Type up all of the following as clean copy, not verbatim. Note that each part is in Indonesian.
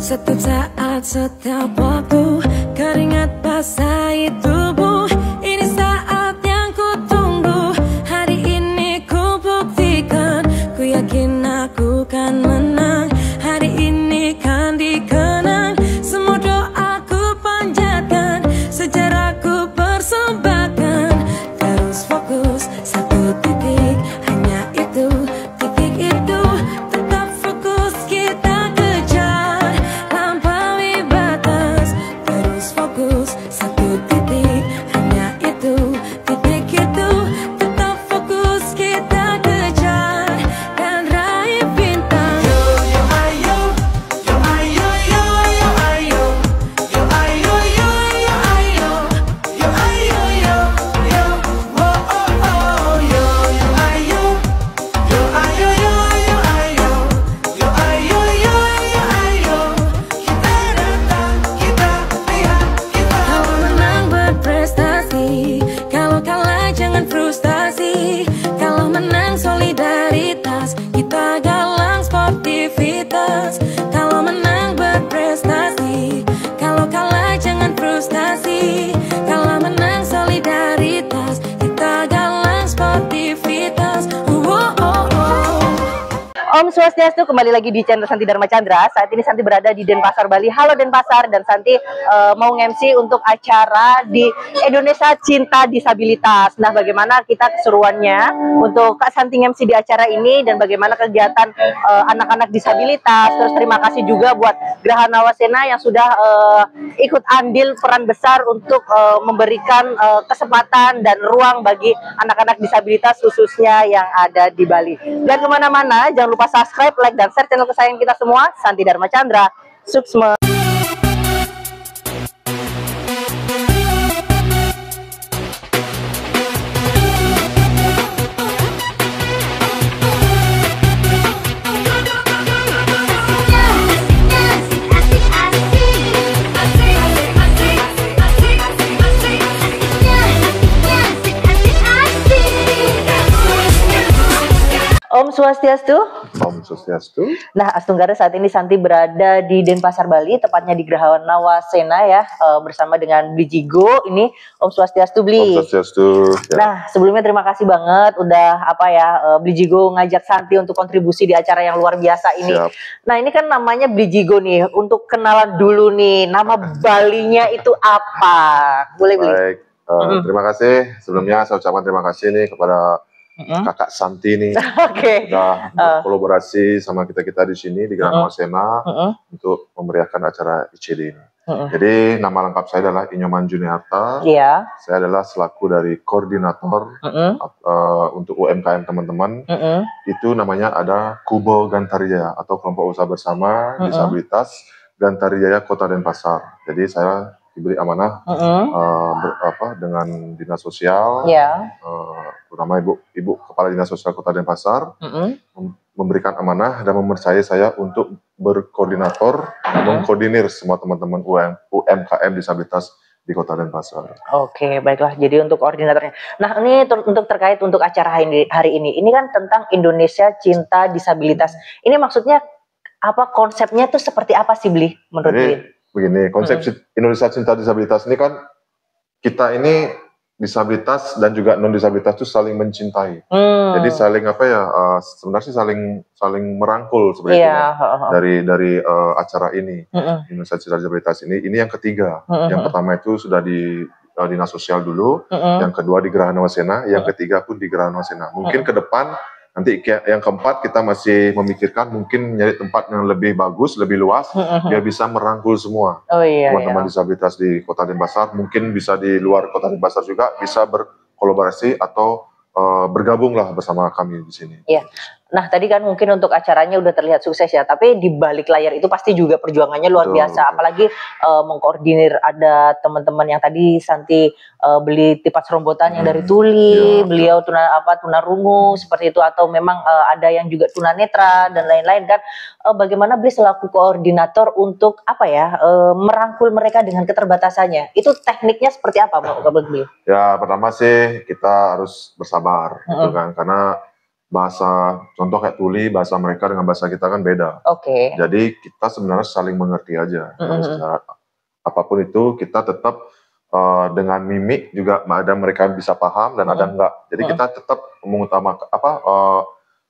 Setiap saat, setiap waktu, keringat basahi tubuh. Ini saat yang ku tunggu. Hari ini ku buktikan, ku yakin aku kan menang. Hari ini kan dikenang, semua doaku panjatkan, sejarahku persembahkan. Terus fokus, satu titik, hanya itu, titik itu. Tetap fokus, kita kejar, lampaui batas. Terus fokus, satu titik, hanya itu, titik itu. Tetap fokus, kita kejar, dan raih bintang. Yo yo ayo, yo ayo, yo yo ayo, yo ayo, yo yo ayo, yo ayo, yo yo, oh oh oh, yo yo ayo, yo ayo, yo yo ayo, yo ayo, yo yo ayo. Kita datang, kita lihat, kita. Kalau menang berprestasi, kalau kalah jangan frustasi. Kalau menang solidaritas, kita galang sportivitas. Kalau menang berprestasi, kalau kalah jangan frustasi. Kalau menang solidaritas, kita galang sportivitas. Om Swastiastu, kembali lagi di channel Santi Dharma Chandra. Saat ini Santi berada di Denpasar, Bali. Halo Denpasar, dan Santi mau nge-MC untuk acara di Indonesia Cinta Disabilitas. Nah, bagaimana kita keseruannya untuk Kak Santi nge-MC di acara ini, dan bagaimana kegiatan anak-anak disabilitas. Terus terima kasih juga buat Geraha Nawasena yang sudah ikut andil peran besar untuk memberikan kesempatan dan ruang bagi anak-anak disabilitas khususnya yang ada di Bali. Dan kemana-mana, jangan lupa subscribe, like, dan share channel kesayangan kita semua, Santi Dharma Chandra. Suksma. Om Swastiastu. Om Swastiastu. Nah, Astunggara, saat ini Santi berada di Denpasar, Bali, tepatnya di Geraha Nawasena ya, bersama dengan Bli Jigo. Ini Om Swastiastu, Bli. Om Swastiastu. Ya. Nah, sebelumnya terima kasih banget udah Bli Jigo ngajak Santi untuk kontribusi di acara yang luar biasa ini. Siap. Nah, ini kan namanya Bli Jigo nih. Untuk kenalan dulu nih, nama Balinya itu apa? Boleh, Bli? Baik. Terima kasih. Sebelumnya saya ucapkan terima kasih nih kepada Kakak Santi nih. Oke. Sudah berkolaborasi sama kita-kita di sini di Geraha Nawasena untuk memeriahkan acara ICD ini. Jadi nama lengkap saya adalah Inyoman Juniarta. Iya. Saya adalah selaku dari koordinator untuk UMKM teman-teman. Itu namanya ada Kubo Gantarijaya atau kelompok usaha bersama disabilitas Gantarijaya Kota Denpasar. Jadi saya diberi amanah dengan dinas sosial, terutama ibu kepala dinas sosial Kota Denpasar, memberikan amanah dan mempercayai saya untuk berkoordinator, mengkoordinir semua teman-teman UMKM disabilitas di Kota Denpasar. Oke, baiklah. Jadi untuk koordinatornya. Nah, ini untuk terkait untuk acara hari ini kan tentang Indonesia Cinta Disabilitas. Ini maksudnya apa, konsepnya itu seperti apa sih, Bli, menurut Bli? Begini, konsep Indonesia Cinta Disabilitas ini kan, kita ini disabilitas dan juga non disabilitas itu saling mencintai. Jadi saling sebenarnya sih saling merangkul sebenarnya dari acara ini. Indonesia Cinta Disabilitas ini yang ketiga. Yang pertama itu sudah di dinas sosial dulu, yang kedua di Geraha Nawasena, yang ketiga pun di Geraha Nawasena. Mungkin ke depan nanti yang keempat kita masih memikirkan mungkin nyari tempat yang lebih bagus, lebih luas, biar bisa merangkul semua teman-teman disabilitas di Kota Denpasar. Mungkin bisa di luar Kota Denpasar juga bisa berkolaborasi atau bergabunglah bersama kami di sini. Iya. Nah, tadi kan mungkin untuk acaranya udah terlihat sukses ya, tapi di balik layar itu pasti juga perjuangannya luar biasa. Apalagi mengkoordinir, ada teman-teman yang tadi Santi beli tipat serombotan yang dari tuli, beliau tunarungu seperti itu, atau memang ada yang juga tunanetra dan lain-lain kan. Bagaimana beliau selaku koordinator untuk merangkul mereka dengan keterbatasannya? Itu tekniknya seperti apa, menurut beliau? Ya, pertama sih kita harus bersabar, gitu kan, karena bahasa, contoh kayak tuli, bahasa mereka dengan bahasa kita kan beda. Oke. Jadi kita sebenarnya saling mengerti aja. Secara apapun itu kita tetap dengan mimik juga ada mereka bisa paham dan ada enggak. Jadi kita tetap mengutamakan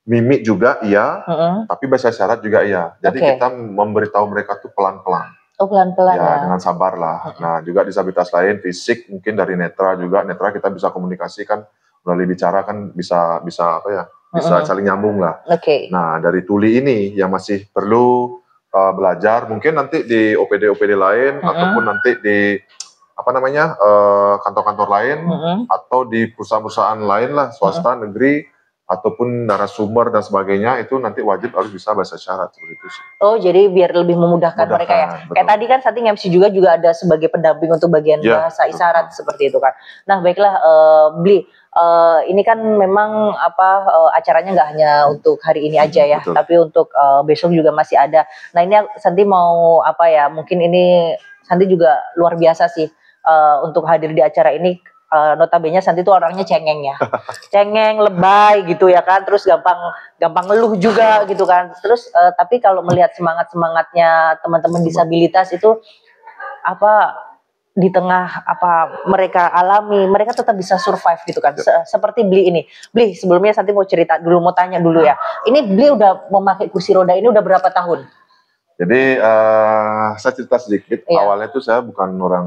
mimik juga iya, tapi bahasa isyarat juga iya. Jadi kita memberitahu mereka tuh pelan-pelan. Oh, pelan-pelan ya. Dengan sabar lah. Nah juga disabilitas lain fisik mungkin dari netra juga, netra kita bisa komunikasi kan melalui bicara kan bisa apa ya, bisa saling nyambung lah. Nah dari tuli ini yang masih perlu belajar mungkin nanti di OPD lain ataupun nanti di apa namanya kantor-kantor lain atau di perusahaan-perusahaan lain lah, swasta, negeri ataupun narasumber dan sebagainya, itu nanti wajib harus bisa bahasa isyarat seperti itu sih. Oh, jadi biar lebih memudahkan mereka ya. Betul. Kayak tadi kan Santi MC juga ada sebagai pendamping untuk bagian bahasa isyarat seperti itu kan. Nah, baiklah Bli, ini kan memang acaranya nggak hanya untuk hari ini aja ya, tapi untuk besok juga masih ada. Nah, ini Santi mau mungkin ini Santi juga luar biasa sih untuk hadir di acara ini. Notabene Santi itu orangnya cengeng ya, cengeng, lebay gitu ya kan, terus gampang ngeluh juga gitu kan. Terus tapi kalau melihat semangatnya teman-teman disabilitas itu di tengah mereka alami, mereka tetap bisa survive gitu kan. Seperti Bli ini. Bli, sebelumnya Santi mau tanya dulu ya. Ini Bli udah memakai kursi roda ini udah berapa tahun? Jadi saya cerita sedikit. Awalnya itu saya bukan orang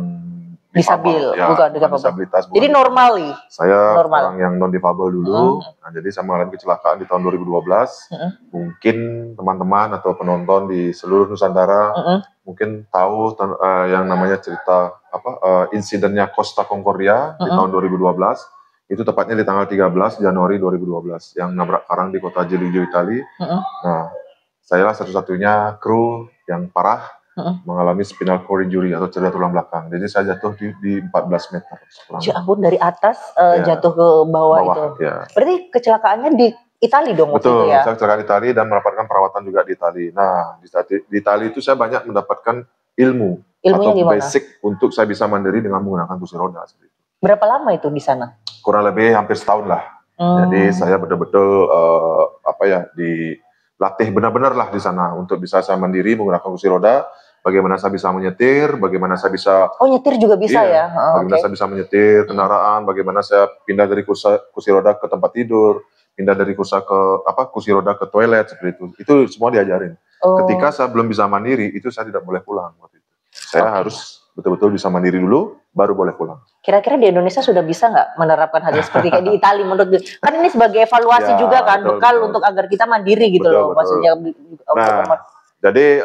disabil, bukan disabilitas. Jadi normally. Saya orang yang non difabel dulu. Nah, jadi saya mengalami kecelakaan di tahun 2012. Mungkin teman-teman atau penonton di seluruh Nusantara mungkin tahu yang namanya cerita insidennya Costa Concordia di tahun 2012. Itu tepatnya di tanggal 13 Januari 2012 yang nabrak karang di kota Giulio, Italia. Nah, saya satu-satunya kru yang parah mengalami spinal cord injury atau cedera tulang belakang. Jadi saya jatuh di 14 meter. Ya ampun, dari atas jatuh ke bawah itu. Ya. Berarti kecelakaannya di Italia dong waktu itu ya? Betul, saya kecelakaan di Italia dan mendapatkan perawatan juga di Italia. Nah, di Italia itu saya banyak mendapatkan ilmu atau basic untuk saya bisa mandiri dengan menggunakan kursi roda. Berapa lama itu di sana? Kurang lebih hampir setahun lah. Jadi saya betul-betul dilatih benar-benar lah di sana untuk bisa saya mandiri menggunakan kursi roda. Bagaimana saya bisa menyetir, bagaimana saya bisa... Oh, nyetir juga bisa ya? Bagaimana saya bisa menyetir kendaraan, bagaimana saya pindah dari kursi roda ke tempat tidur, pindah dari kursi roda ke toilet, seperti itu. Itu semua diajarin. Ketika saya belum bisa mandiri, itu saya tidak boleh pulang waktu itu. Saya harus betul-betul bisa mandiri dulu, baru boleh pulang. Kira-kira di Indonesia sudah bisa nggak menerapkan hal seperti kayak di Italia menurut kan ini sebagai evaluasi juga kan, bekal untuk agar kita mandiri gitu loh, maksudnya. Jadi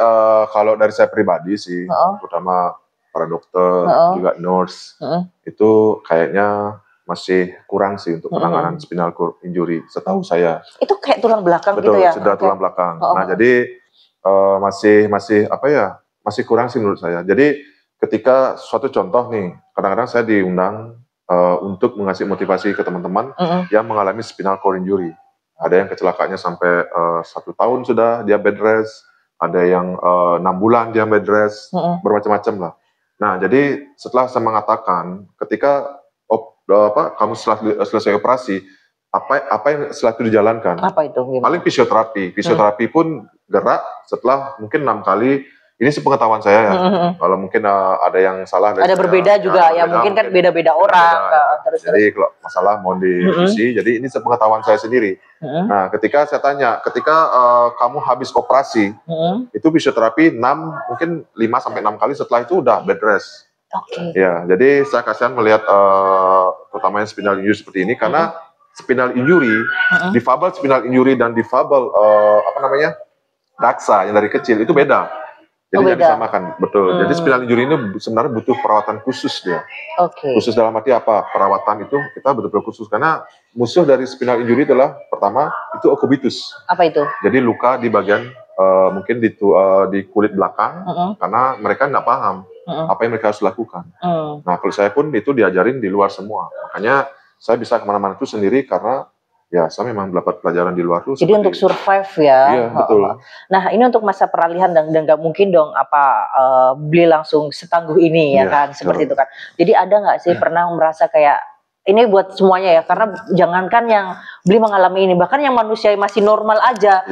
kalau dari saya pribadi sih, terutama para dokter, juga nurse, itu kayaknya masih kurang sih untuk penanganan spinal cord injury, setahu saya. Itu kayak tulang belakang gitu ya? Betul, cedera tulang belakang. Nah jadi masih kurang sih menurut saya. Jadi ketika suatu contoh nih, kadang-kadang saya diundang untuk mengasih motivasi ke teman-teman yang mengalami spinal cord injury. Ada yang kecelakaannya sampai 1 tahun sudah, dia bed rest. Ada yang 6 bulan dia bed rest, bermacam-macam lah. Nah, jadi setelah saya mengatakan, ketika kamu setelah selesai operasi, apa yang setelah itu dijalankan? Apa itu? Gimana? Paling fisioterapi. Fisioterapi pun gerak setelah mungkin 6 kali. Ini sih pengetahuan saya ya. Kalau mungkin ada yang salah. Ada berbeda juga ya. Mungkin kan beda-beda orang. Jadi kalau masalah mau direvisi. Jadi ini sepengetahuan saya sendiri. Nah, ketika saya tanya, ketika kamu habis operasi, itu fisioterapi mungkin 5-6 kali, setelah itu udah bed rest. Ya, jadi saya kasihan melihat terutamanya spinal injury seperti ini, karena spinal injury, difabel spinal injury dan difabel daksa yang dari kecil itu beda. Jadi jangan disamakan, betul. Jadi spinal injury ini sebenarnya butuh perawatan khusus dia. Khusus dalam arti apa? Perawatan itu kita betul-betul khusus, karena musuh dari spinal injury adalah pertama itu okubitus. Apa itu? Jadi luka di bagian mungkin di kulit belakang, karena mereka nggak paham apa yang mereka harus lakukan. Nah, kalau saya pun itu diajarin di luar semua. Makanya saya bisa kemana-mana itu sendiri karena ya saya memang dapat pelajaran di luar tuh. Jadi untuk survive ya. Iya, betul. Nah, ini untuk masa peralihan dan nggak mungkin dong beli langsung setangguh ini ya kan, seperti itu kan. Jadi ada nggak sih pernah merasa kayak ini buat semuanya ya, karena jangankan yang Bli mengalami ini, bahkan yang manusia masih normal aja,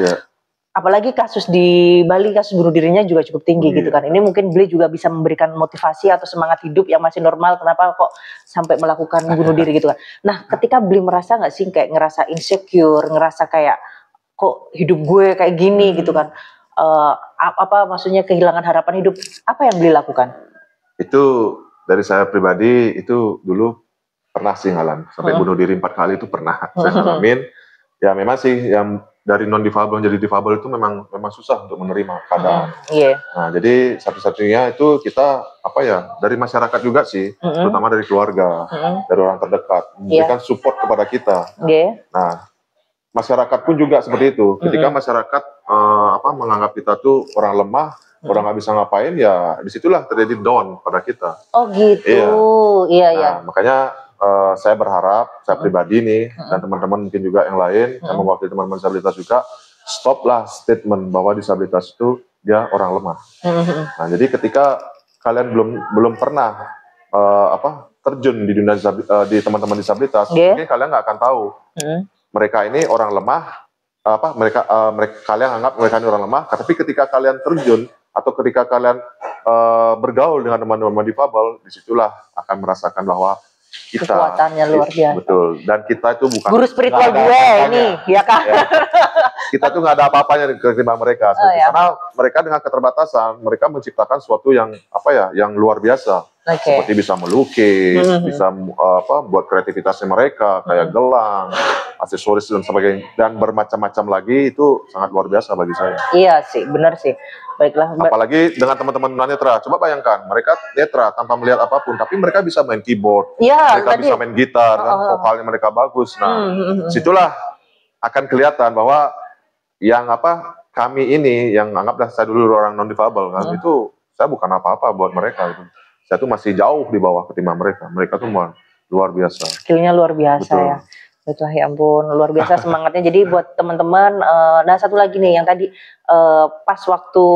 apalagi kasus di Bali, kasus bunuh dirinya juga cukup tinggi gitu kan. Ini mungkin Bli juga bisa memberikan motivasi atau semangat hidup yang masih normal, kenapa kok sampai melakukan bunuh diri gitu kan. Nah ketika Bli merasa nggak sih kayak ngerasa insecure, ngerasa kayak kok hidup gue kayak gini gitu kan, apa maksudnya kehilangan harapan hidup, apa yang Bli lakukan? Itu dari saya pribadi itu dulu pernah sih ngalamin sampai bunuh diri 4 kali itu pernah saya ngalamin. Ya memang sih yang dari non difabel jadi difabel itu memang susah untuk menerima keadaan. Nah jadi satu-satunya itu kita apa ya dari masyarakat juga sih, terutama dari keluarga, dari orang terdekat memberikan support kepada kita. Nah masyarakat pun juga seperti itu. Ketika masyarakat menganggap kita tuh orang lemah, orang nggak bisa ngapain, ya disitulah terjadi down pada kita. Oh gitu. Iya. Makanya saya berharap, saya pribadi nih, dan teman-teman mungkin juga yang lain, yang mewakili teman-teman disabilitas juga, stoplah statement bahwa disabilitas itu dia orang lemah. Nah, jadi ketika kalian belum pernah terjun di dunia di teman-teman disabilitas, mungkin kalian nggak akan tahu mereka ini orang lemah. Kalian anggap mereka ini orang lemah, tapi ketika kalian terjun atau ketika kalian bergaul dengan teman-teman difabel, disitulah akan merasakan bahwa kita kekuatannya luar biasa. Betul. Dan kita itu bukan guru spiritual gue ini, ya kan? Ya. Kita tuh nggak ada apa-apanya ketimbang mereka. Karena mereka dengan keterbatasan, mereka menciptakan sesuatu yang yang luar biasa. Seperti bisa melukis, bisa buat kreativitasnya mereka, kayak gelang, aksesoris dan sebagainya, dan bermacam-macam lagi, itu sangat luar biasa bagi saya. Iya sih, benar sih. Baiklah. Apalagi dengan teman-teman netra, coba bayangkan mereka netra tanpa melihat apapun, tapi mereka bisa main keyboard, mereka bisa main gitar, vokalnya mereka bagus. Nah, situlah akan kelihatan bahwa yang kami ini yang anggaplah saya dulu orang non difabel kan, itu saya bukan apa-apa buat mereka itu. Saya tuh masih jauh di bawah ketimbang mereka. Mereka tuh luar biasa. Skillnya luar biasa. Betul. Ya. Betul, ya ampun, luar biasa semangatnya. Jadi buat teman-teman, dan satu lagi nih yang tadi pas waktu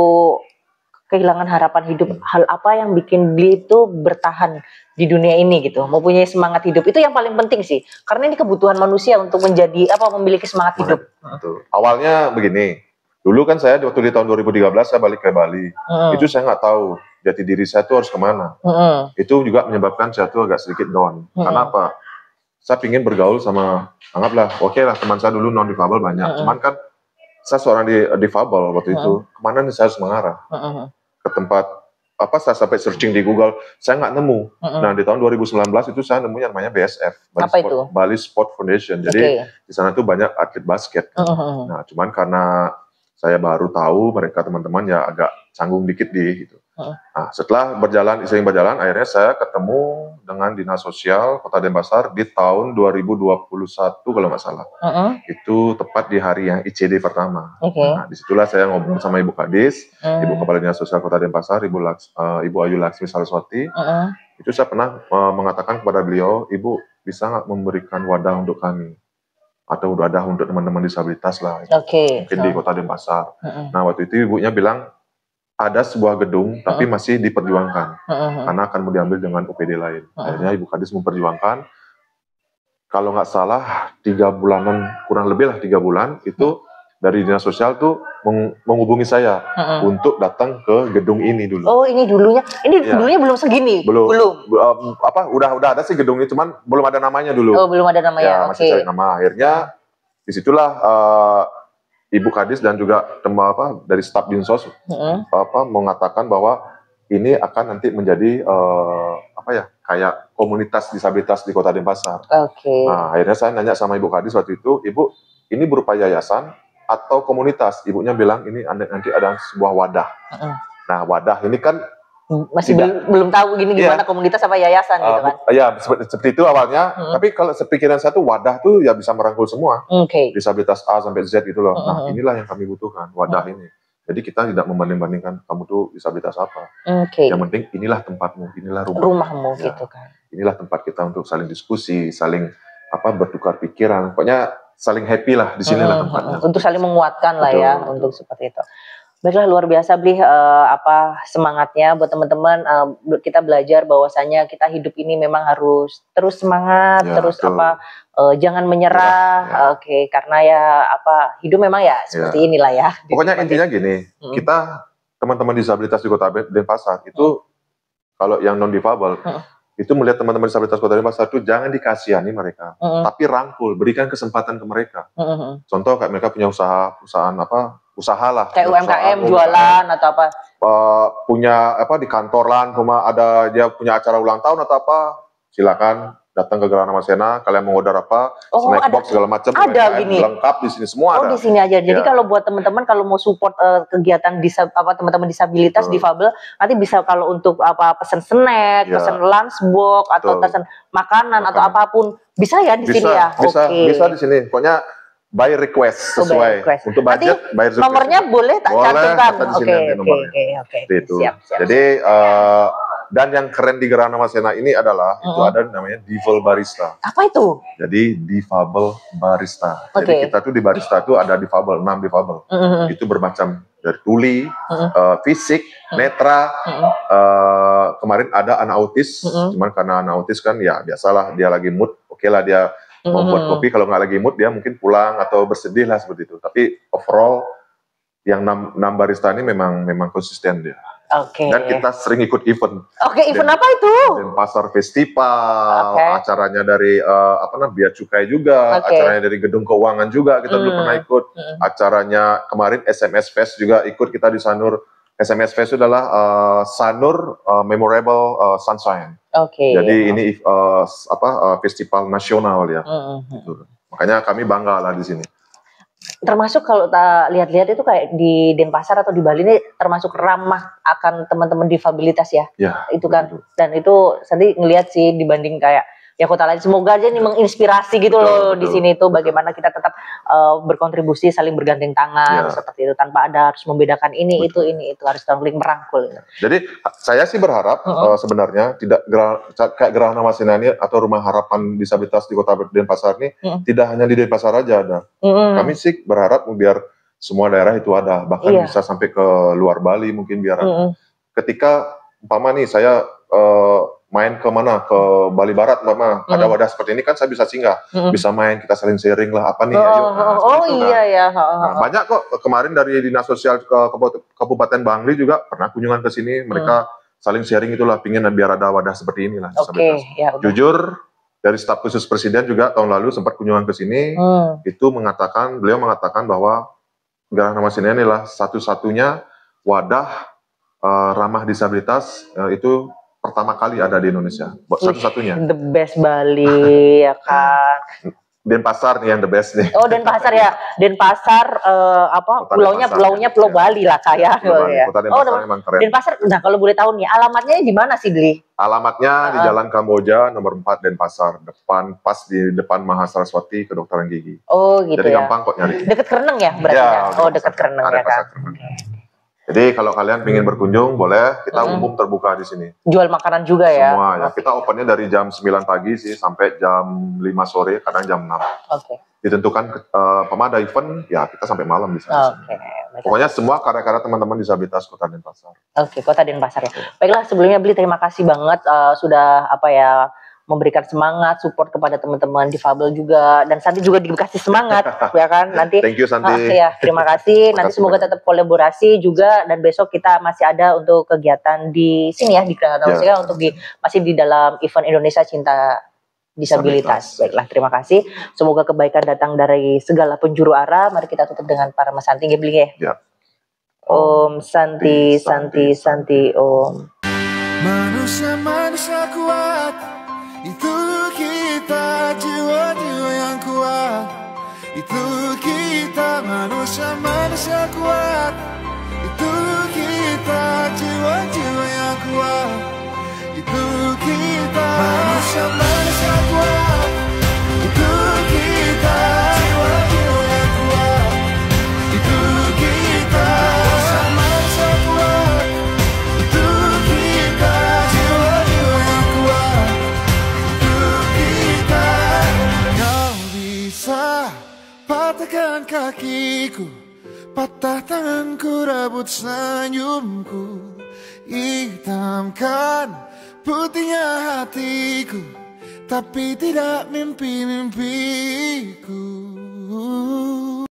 kehilangan harapan hidup, hal apa yang bikin Bli itu bertahan di dunia ini gitu, mempunyai semangat hidup, itu yang paling penting sih. Karena ini kebutuhan manusia untuk memiliki semangat hidup. Betul. Awalnya begini, dulu kan saya waktu di tahun 2013 saya balik ke Bali, itu saya nggak tahu jati diri saya tuh harus kemana. Itu juga menyebabkan saya tuh agak sedikit down. Karena apa? Saya pingin bergaul sama, anggaplah, lah teman saya dulu non difabel banyak. Cuman kan saya seorang difabel waktu itu, kemana nih saya harus mengarah? Ke tempat saya sampai searching di Google, saya nggak nemu. Nah di tahun 2019 itu saya nemunya namanya BSF, Bali Sport Foundation. Jadi di sana tuh banyak atlet basket. Nah cuman karena saya baru tahu mereka teman-teman ya agak canggung dikit gitu. Nah, setelah sering berjalan, akhirnya saya ketemu dengan Dinas Sosial Kota Denpasar di tahun 2021 kalau nggak salah. Itu tepat di hari yang ICD pertama. Nah, disitulah saya ngobrol sama Ibu Kadis, Ibu Kepala Dinas Sosial Kota Denpasar, Ibu Ayu Laksmi Saraswati. Itu saya pernah mengatakan kepada beliau, Ibu bisa nggak memberikan wadah untuk kami? Atau wadah untuk teman-teman disabilitas lah. Mungkin di Kota Denpasar. Nah, waktu itu ibunya bilang, ada sebuah gedung tapi masih diperjuangkan karena akan mau diambil dengan OPD lain. Akhirnya Ibu Kadis memperjuangkan, kalau nggak salah 3 bulanan, kurang lebih lah 3 bulan itu dari Dinas Sosial tuh menghubungi saya untuk datang ke gedung ini dulu. Oh ini dulunya, dulunya belum segini? Belum. Udah ada sih gedung ini, cuman belum ada namanya dulu. Oh belum ada namanya. Ya masih cari nama. Akhirnya disitulah Ibu Kadis dan juga dari staf Dinsos mengatakan bahwa ini akan nanti menjadi kayak komunitas disabilitas di Kota Denpasar. Nah, akhirnya saya nanya sama Ibu Kadis waktu itu, Ibu, ini berupa yayasan atau komunitas? Ibunya bilang ini nanti ada sebuah wadah. Nah, wadah ini kan masih belum tahu gimana komunitas apa yayasan gitu kan? Ya seperti itu awalnya. Tapi kalau sepikiran saya tuh wadah tuh ya bisa merangkul semua. Disabilitas A sampai Z gitu loh. Nah inilah yang kami butuhkan, wadah ini. Jadi kita tidak membanding-bandingkan kamu tuh disabilitas apa. Yang penting inilah tempatmu, inilah rumahmu gitu kan. Inilah tempat kita untuk saling diskusi, saling bertukar pikiran. Pokoknya saling happy lah, di sinilah tempatnya. Untuk saling menguatkan lah ya, untuk seperti itu. Baiklah, luar biasa Bli, apa semangatnya buat teman-teman, kita belajar bahwasanya kita hidup ini memang harus terus semangat, Ya, terus betul. apa, jangan menyerah, Ya. oke, karena ya apa, hidup memang ya seperti inilah ya. Pokoknya intinya gini, Mm. kita teman-teman disabilitas di Kota Denpasar itu kalau yang non difabel itu melihat teman-teman disabilitas Kota Denpasar itu jangan dikasihani mereka, tapi rangkul, berikan kesempatan ke mereka. Contoh kayak mereka punya perusahaan apa, usaha lah, Kayak usaha, UMKM jualan atau apa? punya apa di kantor lah, ada dia punya acara ulang tahun atau apa, silakan datang ke Gerhana Masena, kalian mau order apa, Oh, snack ada- box segala macam, ada UMKM gini? lengkap di sini semua Oh, ada. di sini aja. Jadi Ya. kalau buat teman-teman kalau mau support kegiatan teman-teman disabilitas Betul. difabel, nanti bisa kalau untuk apa pesan snack, Ya. pesan lunchbox atau Betul. pesan makanan atau Makanan. apapun bisa ya di sini ya. Bisa di sini. Pokoknya by request Oh, by sesuai. request. Untuk budget Nanti by request. nomornya boleh tak Boleh, cantumkan? kata di sini Oke, nanti oke, nomornya. oke. Seperti itu. Siap, siap. Jadi dan yang keren di Gerhana Masena ini adalah itu ada namanya Difabel Barista. Apa itu? Jadi Difabel Barista. Oke. Jadi kita tuh di barista tuh ada difabel, 6 difabel. Itu bermacam dari tuli, fisik, netra. Kemarin ada anak autis, cuman karena anak autis kan ya biasalah dia lagi mood, oke lah dia mau buat kopi, kalau nggak lagi mood dia mungkin pulang atau bersedih lah seperti itu. Tapi overall yang 6 barista ini memang konsisten dia. Oke. Dan kita sering ikut event. Oke, event apa itu? Denpasar Festival, Oke. acaranya dari Bea Cukai juga, Oke. acaranya dari Gedung Keuangan juga kita dulu pernah ikut. Acaranya kemarin SMS Fest juga ikut kita di Sanur. SMS Fest itu adalah Sanur Memorable Sunshine. Oke. Jadi ini festival nasional ya. Gitu. Makanya kami bangga lah di sini. Termasuk kalau tak lihat-lihat itu kayak di Denpasar atau di Bali ini termasuk ramah akan teman-teman difabilitas ya. Ya, Itu kan. betul. Dan itu nanti ngelihat sih dibanding kayak ya kota lain, semoga aja ini menginspirasi gitu Betul, loh di betul, sini itu betul. bagaimana kita tetap berkontribusi, saling bergandeng tangan Ya. seperti itu tanpa ada harus membedakan ini itu harus saling merangkul. Jadi saya sih berharap sebenarnya tidak kayak Gerhana Masena ini atau Rumah Harapan Disabilitas di Kota Denpasar ini tidak hanya di Denpasar aja ada. Kami sih berharap biar semua daerah itu ada, bahkan Iya. bisa sampai ke luar Bali mungkin biar ada. Mm-mm. Ketika umpama nih saya main ke mana, ke Bali Barat umpama ada wadah seperti ini kan saya bisa singgah, bisa main, kita saling sharing lah apa nih, ayo. Nah, Oh seperti itu, iya kan. ya. Nah, banyak kok kemarin dari Dinas Sosial Kabupaten Bangli juga pernah kunjungan ke sini, mereka saling sharing itulah, pingin biar ada wadah seperti inilah Oke, disabilitas. ya udah. Jujur dari staf khusus presiden juga tahun lalu sempat kunjungan ke sini, itu beliau mengatakan bahwa Gerhana Masena inilah satu-satunya wadah ramah disabilitas itu pertama kali ada di Indonesia, satu-satunya. The best Bali ya kan. Denpasar nih yang the best nih. Oh, Denpasar ya. Denpasar apa? Kota Pulaunya Denpasar, Pulau ya. Bali lah kayak Pulau Bali. ya. Kota Denpasar memang keren. Denpasar. Nah, kalau boleh tahu nih, alamatnya di mana sih, Dli? Alamatnya di Jalan Kamboja nomor 4 Denpasar, pas di depan Mahasaraswati Kedokteran Gigi. Oh, gitu Jadi ya. gampang kok nyari. Deket Kereneng ya berarti Ya, ya? Oh, ada deket pasar- Kereneng ada ya kan. pasar Kereneng. Jadi kalau kalian ingin berkunjung boleh, kita umum terbuka di sini. Jual makanan juga ya? Semua ya. Kita opennya dari jam 9 pagi sih sampai jam 5 sore, kadang jam 6. Oke. Ditentukan pemada event, ya kita sampai malam bisa. Oke. Baiklah. Pokoknya semua karya-karya teman-teman disabilitas Kota Denpasar. Oke, Kota Denpasar ya. Baiklah, sebelumnya Bli terima kasih banget sudah memberikan semangat, support kepada teman-teman difabel juga, dan Santi juga dikasih semangat ya kan. Nanti Thank you Santi. ya, terima kasih. Nanti kasih semoga banyak. tetap kolaborasi juga, dan besok kita masih ada untuk kegiatan di sini ya di Gerhana Ya. Masena untuk masih di dalam event Indonesia Cinta Disabilitas. Baiklah, terima kasih. Semoga kebaikan datang dari segala penjuru arah. Mari kita tutup dengan para Santi Gebling ya. Ya. Om Santi Santi Santi Om. Manusia-manusia kuat, itu kita, jiwa-jiwa yang kuat. Itu kita, manusia-manusia kuat. Itu kita, jiwa-jiwa yang kuat. Itu kita, manusia-manusia kuat. Itu kita, jiwa-jiwa yang kuat. Itu kita, manusia-manusia kuat. Itu kita, jiwa-jiwa yang kuat. Itu kita. Kau bisa patahkan kakiku, Patah tanganku, rabut senyumku, hitamkan putihnya hatiku, tapi tidak mimpi-mimpiku.